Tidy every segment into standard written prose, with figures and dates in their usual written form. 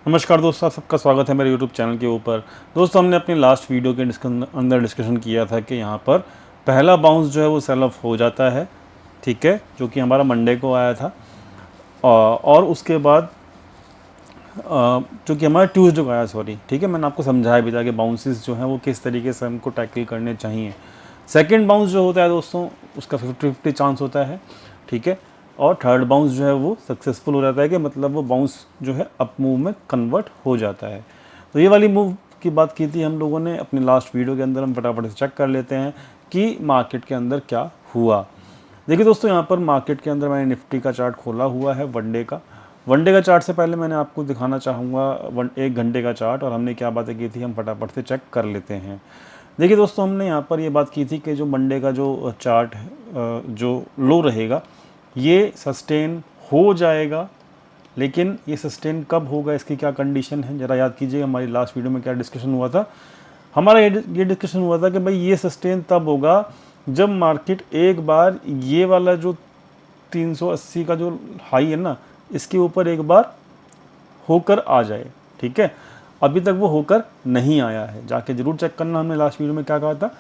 नमस्कार दोस्तों, आप सबका स्वागत है मेरे YouTube चैनल के ऊपर। दोस्तों, हमने अपनी लास्ट वीडियो के अंदर डिस्कशन किया था कि यहाँ पर पहला बाउंस जो है वो सेल ऑफ हो जाता है, ठीक है, जो कि हमारा मंडे को आया था। और उसके बाद जो कि हमारा ट्यूसडे को आया, सॉरी, ठीक है, मैंने आपको समझाया भी था कि बाउंसेस जो हैं वो किस तरीके से हमको टैकल करने चाहिए। सेकेंड बाउंस जो होता है दोस्तों, उसका 50-50 चांस होता है, ठीक है। और थर्ड बाउंस जो है वो सक्सेसफुल हो जाता है कि मतलब वो बाउंस जो है अप मूव में कन्वर्ट हो जाता है। तो ये वाली मूव की बात की थी हम लोगों ने अपनी लास्ट वीडियो के अंदर। हम फटाफट से चेक कर लेते हैं कि मार्केट के अंदर क्या हुआ। देखिए दोस्तों, यहाँ पर मार्केट के अंदर मैंने निफ्टी का चार्ट खोला हुआ है, वनडे का चार्ट से पहले मैंने आपको दिखाना चाहूँगा 1 घंटे का चार्ट, और हमने क्या बातें की थी हम फटाफट से चेक कर लेते हैं। देखिए दोस्तों, हमने यहाँ पर ये बात की थी कि जो मंडे का जो चार्ट जो लो रहेगा ये सस्टेन हो जाएगा, लेकिन ये सस्टेन कब होगा, इसकी क्या कंडीशन है, ज़रा याद कीजिए हमारी लास्ट वीडियो में क्या डिस्कशन हुआ था। हमारा ये डिस्कशन हुआ था कि भाई ये सस्टेन तब होगा जब मार्केट एक बार ये वाला जो 380 का जो हाई है ना, इसके ऊपर एक बार होकर आ जाए, ठीक है। अभी तक वो होकर नहीं आया है, जाके ज़रूर चेक करना। हमने लास्ट वीडियो में क्या कहा था,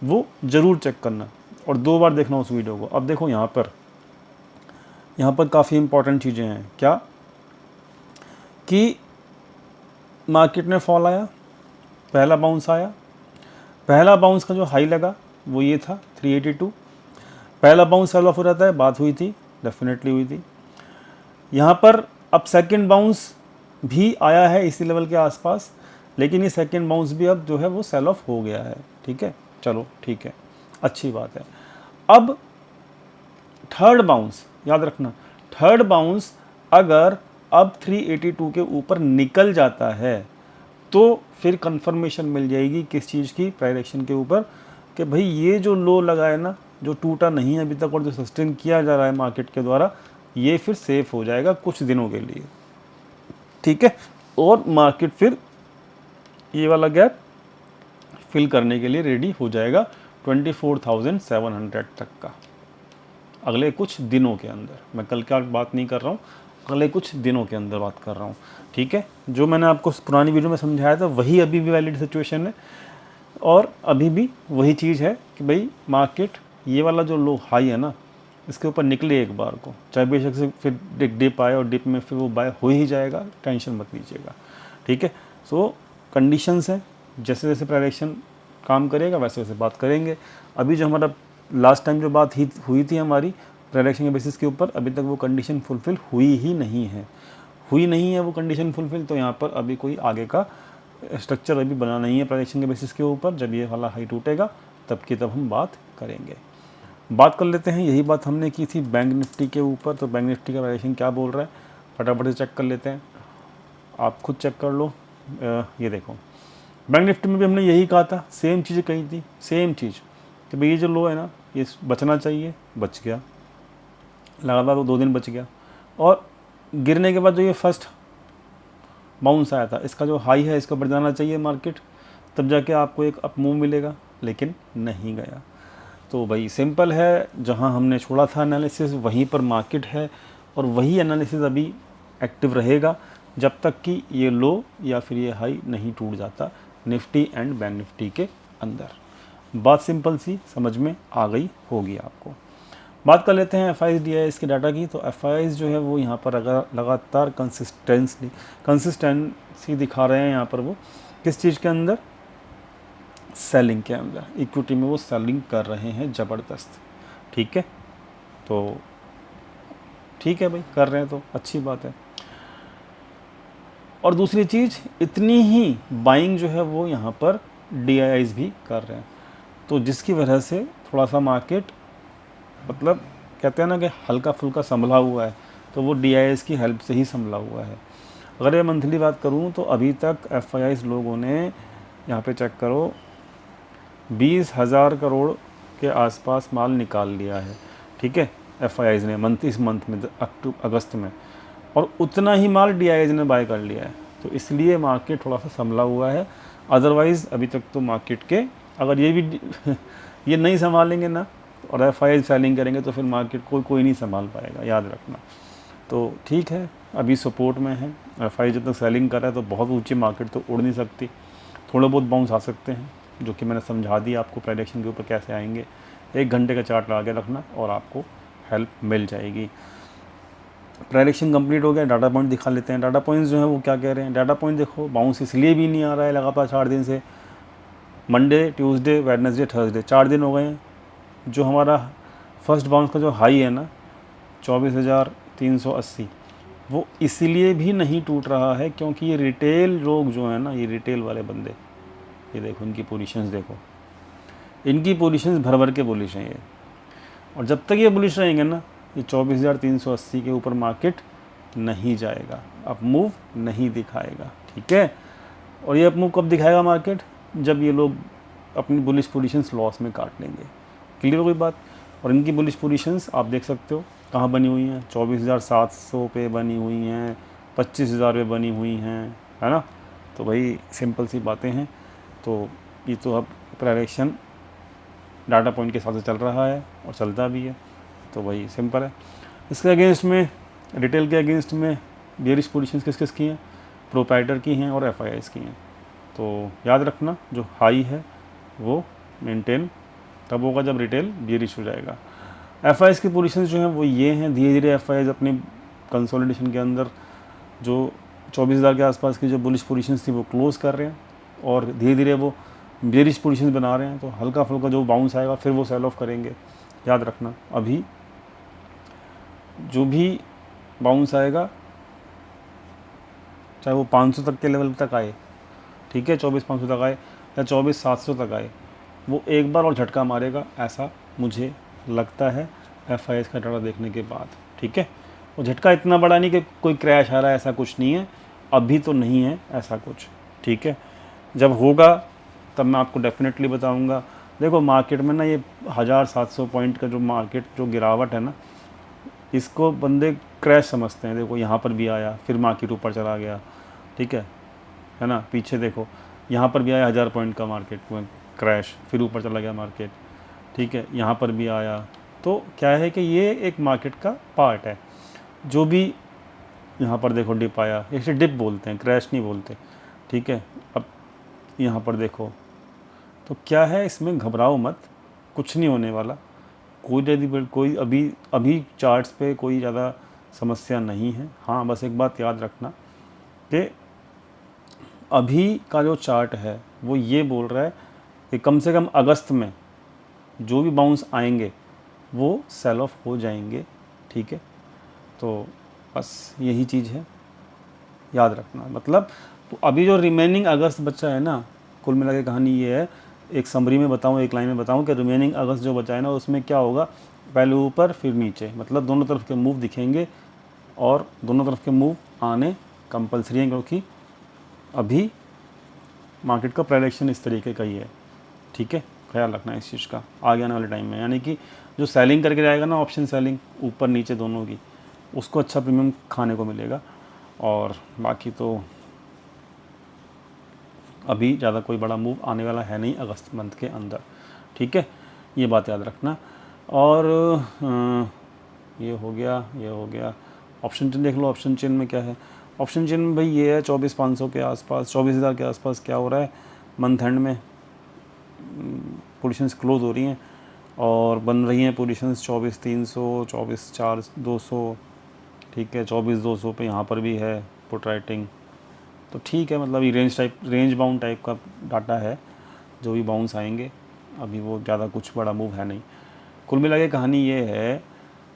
वो ज़रूर चेक करना और 2 बार देखना उस वीडियो को। अब देखो यहाँ पर काफ़ी इंपॉर्टेंट चीज़ें हैं क्या, कि मार्केट में फॉल आया, पहला बाउंस आया, पहला बाउंस का जो हाई लगा वो ये था 382। पहला बाउंस सेल ऑफ हो जाता है, बात हुई थी, डेफिनेटली हुई थी। यहाँ पर अब सेकंड बाउंस भी आया है इसी लेवल के आसपास, लेकिन ये सेकंड बाउंस भी अब जो है वो सेल ऑफ हो गया है, ठीक है। चलो ठीक है, अच्छी बात है। अब थर्ड बाउंस याद रखना, थर्ड बाउंस अगर अब 382 के ऊपर निकल जाता है तो फिर कंफर्मेशन मिल जाएगी किस चीज़ की, प्राइस एक्शन के ऊपर, कि भाई ये जो लो लगा है ना, जो टूटा नहीं है अभी तक और जो सस्टेन किया जा रहा है मार्केट के द्वारा, ये फिर सेफ हो जाएगा कुछ दिनों के लिए, ठीक है। और मार्केट फिर ये वाला गैप फिल करने के लिए रेडी हो जाएगा 24,700 तक का अगले कुछ दिनों के अंदर। मैं कल का बात नहीं कर रहा हूँ, अगले कुछ दिनों के अंदर बात कर रहा हूँ, ठीक है। जो मैंने आपको पुरानी वीडियो में समझाया था वही अभी भी वैलिड सिचुएशन है, और अभी भी वही चीज़ है कि भाई मार्केट ये वाला जो लो हाई है ना, इसके ऊपर निकले एक बार को, चाहे बेशक से फिर एक डिप आए और डिप में फिर वो बाय हो ही जाएगा, टेंशन मत लीजिएगा, ठीक है। सो कंडीशंस हैं, जैसे जैसे प्राइस काम करेगा वैसे वैसे बात करेंगे। अभी जो हमारा लास्ट टाइम जो बात हुई थी हमारी प्राइस के बेसिस के ऊपर, अभी तक वो कंडीशन फुलफ़िल हुई ही नहीं है वो कंडीशन फुलफ़िल। तो यहाँ पर अभी कोई आगे का स्ट्रक्चर अभी बना नहीं है प्राइस के बेसिस के ऊपर। जब ये वाला हाई टूटेगा तब की तब हम बात करेंगे। बात कर लेते हैं, यही बात हमने की थी बैंक निफ्टी के ऊपर। तो बैंक निफ्टी का प्राइसिंग क्या बोल रहा है फटाफट से चेक कर लेते हैं, आप खुद चेक कर लो। ये देखो, बैंक निफ्टी में भी हमने यही कहा था, सेम चीज़ कही थी, सेम चीज़ कि भाई ये जो लो है ना ये बचना चाहिए, बच गया, लगातार तो 2 दिन बच गया। और गिरने के बाद जो ये फर्स्ट बाउंस आया था, इसका जो हाई है इसको बढ़ जाना चाहिए मार्केट, तब जाके आपको एक अप मूव मिलेगा, लेकिन नहीं गया। तो भाई सिंपल है, जहां हमने छोड़ा था एनालिसिस वहीं पर मार्केट है, और वही एनालिसिस अभी एक्टिव रहेगा जब तक कि ये लो या फिर ये हाई नहीं टूट जाता निफ्टी एंड बैंक निफ्टी के अंदर। बात सिंपल सी समझ में आ गई होगी आपको। बात कर लेते हैं FIs DIs के डाटा की। तो FIs जो है वो यहाँ पर अगर लगातार कंसिस्टेंसी दिखा रहे हैं यहाँ पर, वो किस चीज़ के अंदर, सेलिंग के अंदर, इक्विटी में वो सेलिंग कर रहे हैं ज़बरदस्त, ठीक है। तो ठीक है भाई, कर रहे हैं तो अच्छी बात है। और दूसरी चीज़, इतनी ही बाइंग जो है वो यहाँ पर DIs भी कर रहे हैं, तो जिसकी वजह से थोड़ा सा मार्केट मतलब कहते हैं ना कि हल्का फुल्का संभला हुआ है, तो वो DIs की हेल्प से ही संभला हुआ है। अगर ये मंथली बात करूँ तो अभी तक FIs लोगों ने यहाँ पे चेक करो 20,000 करोड़ के आसपास माल निकाल लिया है, ठीक है, FIs ने इस मंथ में अगस्त में, और उतना ही माल DIs ने बाय कर लिया है। तो इसलिए मार्केट थोड़ा सा संभला हुआ है। अदरवाइज़ अभी तक तो मार्केट के अगर ये भी ये नहीं संभालेंगे ना और FIs सेलिंग करेंगे तो फिर मार्केट कोई नहीं संभाल पाएगा, याद रखना। तो ठीक है, अभी सपोर्ट में है। एफआई जब तक सेलिंग कर रहा है तो बहुत ऊंची मार्केट तो उड़ नहीं सकती, थोड़े बहुत बाउंस आ सकते हैं, जो कि मैंने समझा दिया आपको प्राइडिक्शन के ऊपर कैसे आएंगे। 1 घंटे का चार्ट लगा के रखना और आपको हेल्प मिल जाएगी। प्राइडिक्शन कंप्लीट हो गया, डाटा पॉइंट दिखा लेते हैं। डाटा पॉइंट्स जो है वो क्या कह रहे हैं। डाटा पॉइंट देखो, बाउंस इसलिए भी नहीं आ रहा है लगातार 4 दिन से, मंडे, ट्यूसडे, वेडनेसडे, थर्सडे 4 दिन हो गए हैं। जो हमारा फर्स्ट बाउंस का जो हाई है ना 24,380, वो इसीलिए भी नहीं टूट रहा है क्योंकि ये रिटेल लोग जो है ना, ये रिटेल वाले बंदे, ये देखो इनकी पोजीशंस देखो, इनकी पोजीशंस भर भर के बुलिश हैं ये। और जब तक ये बुलिश रहेंगे ना, ये 24,380 के ऊपर मार्केट नहीं जाएगा, अप मूव नहीं दिखाएगा, ठीक है। और ये अप मूव कब दिखाएगा मार्केट, जब ये लोग अपनी बुलिश पोजीशंस लॉस में काट लेंगे। क्लियर हो गई बात। और इनकी बुलिश पोजीशंस आप देख सकते हो कहाँ बनी हुई हैं, 24,700 पे बनी हुई हैं, 25,000 पे बनी हुई हैं, है ना। तो भाई सिंपल सी बातें हैं। तो ये तो अब प्राइडिक्शन डाटा पॉइंट के हिसाब से चल रहा है और चलता भी है, तो वही सिंपल है। इसके अगेंस्ट में, रिटेल के अगेंस्ट में बेयरिश पोजीशंस किस किस की हैं, प्रोप्राइटर की हैं और एफआईआईज़ की हैं। तो याद रखना जो हाई है वो मेंटेन तब होगा जब रिटेल बेयरिश हो जाएगा। एफआईआईज़ की पोजीशंस जो हैं वो ये हैं, धीरे धीरे एफआईआईज़ अपनी कंसोलिडेशन के अंदर जो 24,000 के आसपास की जो बुलिश पोजीशंस थी वो क्लोज कर रहे हैं और धीरे धीरे वो बेयरिश पोजीशंस बना रहे हैं। तो हल्का फुल्का जो बाउंस आएगा फिर वो सेल ऑफ करेंगे। याद रखना अभी जो भी बाउंस आएगा, चाहे वो 500 तक के लेवल तक आए, ठीक है, 24,500 तक आए या 24,700 तक आए, वो एक बार और झटका मारेगा, ऐसा मुझे लगता है एफआईआईज़ का डाटा देखने के बाद, ठीक है। वो झटका इतना बड़ा नहीं कि कोई क्रैश आ रहा है, ऐसा कुछ नहीं है, अभी तो नहीं है ऐसा कुछ, ठीक है। जब होगा तब मैं आपको डेफिनेटली बताऊंगा। देखो मार्केट में ना ये 1,700 पॉइंट का जो मार्केट जो गिरावट है ना, इसको बंदे क्रैश समझते हैं। देखो यहाँ पर भी आया, फिर मार्केट ऊपर चला गया, ठीक है ना। पीछे देखो यहाँ पर भी आया 1,000 पॉइंट का मार्केट में क्रैश, फिर ऊपर चला गया मार्केट, ठीक है। यहाँ पर भी आया। तो क्या है कि ये एक मार्केट का पार्ट है। जो भी यहाँ पर देखो डिप आया, इसे डिप बोलते हैं, क्रैश नहीं बोलते, ठीक है। अब यहाँ पर देखो, तो क्या है, इसमें घबराओ मत, कुछ नहीं होने वाला। कोई अभी चार्ट्स पे कोई ज़्यादा समस्या नहीं है। हाँ बस एक बात याद रखना कि अभी का जो चार्ट है वो ये बोल रहा है कि कम से कम अगस्त में जो भी बाउंस आएंगे वो सेल ऑफ हो जाएंगे, ठीक है। तो बस यही चीज़ है, याद रखना। मतलब तो अभी जो रिमेनिंग अगस्त बचा है ना, कुल मिला के कहानी ये है, एक समरी में बताऊँ, एक लाइन में बताऊँ कि रिमेनिंग अगस्त जो बचा है ना उसमें क्या होगा, पहले ऊपर फिर नीचे, मतलब दोनों तरफ के मूव दिखेंगे और दोनों तरफ के मूव आने कंपलसरी हैं, क्योंकि अभी मार्केट का प्राइडिक्शन इस तरीके का ही है, ठीक है। ख्याल रखना इस चीज़ का आगे आने वाले टाइम में, यानी कि जो सेलिंग करके जाएगा ना, ऑप्शन सेलिंग ऊपर नीचे दोनों की, उसको अच्छा प्रीमियम खाने को मिलेगा। और बाकी तो अभी ज़्यादा कोई बड़ा मूव आने वाला है नहीं अगस्त मंथ के अंदर, ठीक है, ये बात याद रखना। और ये हो गया। ऑप्शन चेन देख लो, ऑप्शन चेन में क्या है। ऑप्शन चेन में भाई ये है 24,500 के आसपास, 24,000 के आसपास क्या हो रहा है, मंथ एंड में पोजीशंस क्लोज हो रही हैं और बन रही हैं पोजीशंस 24,300, 24,200, ठीक है, 24,200 पे यहाँ पर भी है पुट राइटिंग। तो ठीक है, मतलब ये रेंज बाउंड टाइप का डाटा है, जो भी बाउंस आएंगे अभी वो ज़्यादा कुछ बड़ा मूव है नहीं। कुल मिला के कहानी ये है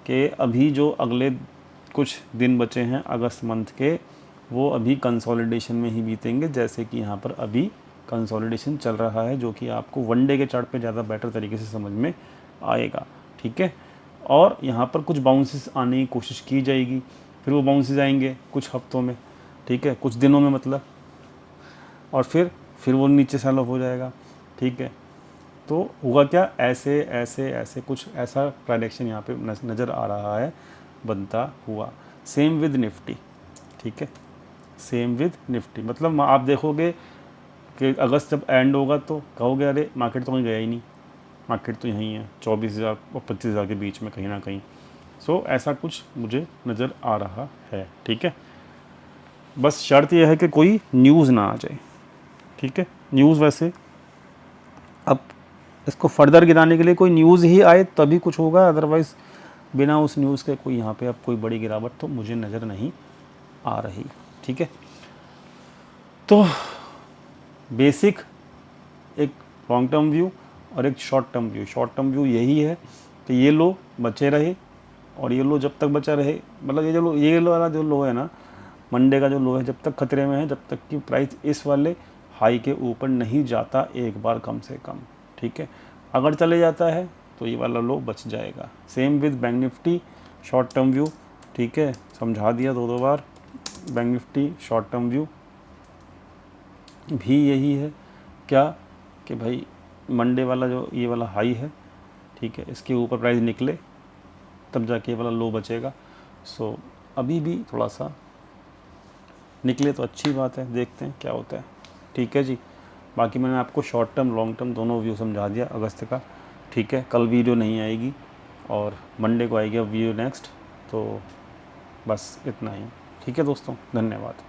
कि अभी जो अगले कुछ दिन बचे हैं अगस्त मंथ के, वो अभी कंसोलिडेशन में ही बीतेंगे, जैसे कि यहाँ पर अभी कंसोलिडेशन चल रहा है, जो कि आपको वनडे के चार्ट पे ज़्यादा बेटर तरीके से समझ में आएगा, ठीक है। और यहाँ पर कुछ बाउंसेस आने की कोशिश की जाएगी, फिर वो बाउंसेस आएंगे कुछ हफ्तों में, ठीक है, कुछ दिनों में मतलब, और फिर वो नीचे सेल ऑफ हो जाएगा, ठीक है। तो होगा क्या, ऐसे ऐसे ऐसे कुछ ऐसा प्राइडिक्शन यहाँ पे नज़र आ रहा है बनता हुआ। सेम विद निफ्टी, ठीक है, सेम विद निफ्टी। मतलब आप देखोगे कि अगस्त जब एंड होगा तो कहोगे अरे मार्केट तो कहीं गया ही नहीं, मार्केट तो यहीं है 24,000 और 25,000 के बीच में कहीं ना कहीं। सो ऐसा कुछ मुझे नज़र आ रहा है, ठीक है। बस शर्त यह है कि कोई न्यूज़ ना आ जाए, ठीक है। न्यूज़ वैसे अब इसको फर्दर गिराने के लिए कोई न्यूज़ ही आए तभी कुछ होगा, अदरवाइज़ बिना उस न्यूज़ के कोई यहाँ पे अब कोई बड़ी गिरावट तो मुझे नज़र नहीं आ रही, ठीक है। तो बेसिक एक लॉन्ग टर्म व्यू और एक short term view. Short term view यही है कि ये लो बचे रहे और ये लो जब तक बचा रहे, मतलब ये लो वाला जो लो है ना, मंडे का जो लो है, जब तक खतरे में है, जब तक कि प्राइस इस वाले हाई के ऊपर नहीं जाता एक बार कम से कम, ठीक है। अगर चले जाता है तो ये वाला लो बच जाएगा। Same with bank Nifty short term view, ठीक है, समझा दिया दो बार। Bank Nifty short term view भी यही है क्या कि भाई मंडे वाला जो ये वाला हाई है, ठीक है, इसके ऊपर प्राइस निकले तब जाके ये वाला लो बचेगा। सो अभी भी थोड़ा सा निकले तो अच्छी बात है, देखते हैं क्या होता है, ठीक है जी। बाकी मैंने आपको शॉर्ट टर्म लॉन्ग टर्म दोनों व्यू समझा दिया अगस्त का, ठीक है। कल वीडियो नहीं आएगी और मंडे को आएगी अब वीडियो नेक्स्ट, तो बस इतना ही, ठीक है दोस्तों, धन्यवाद।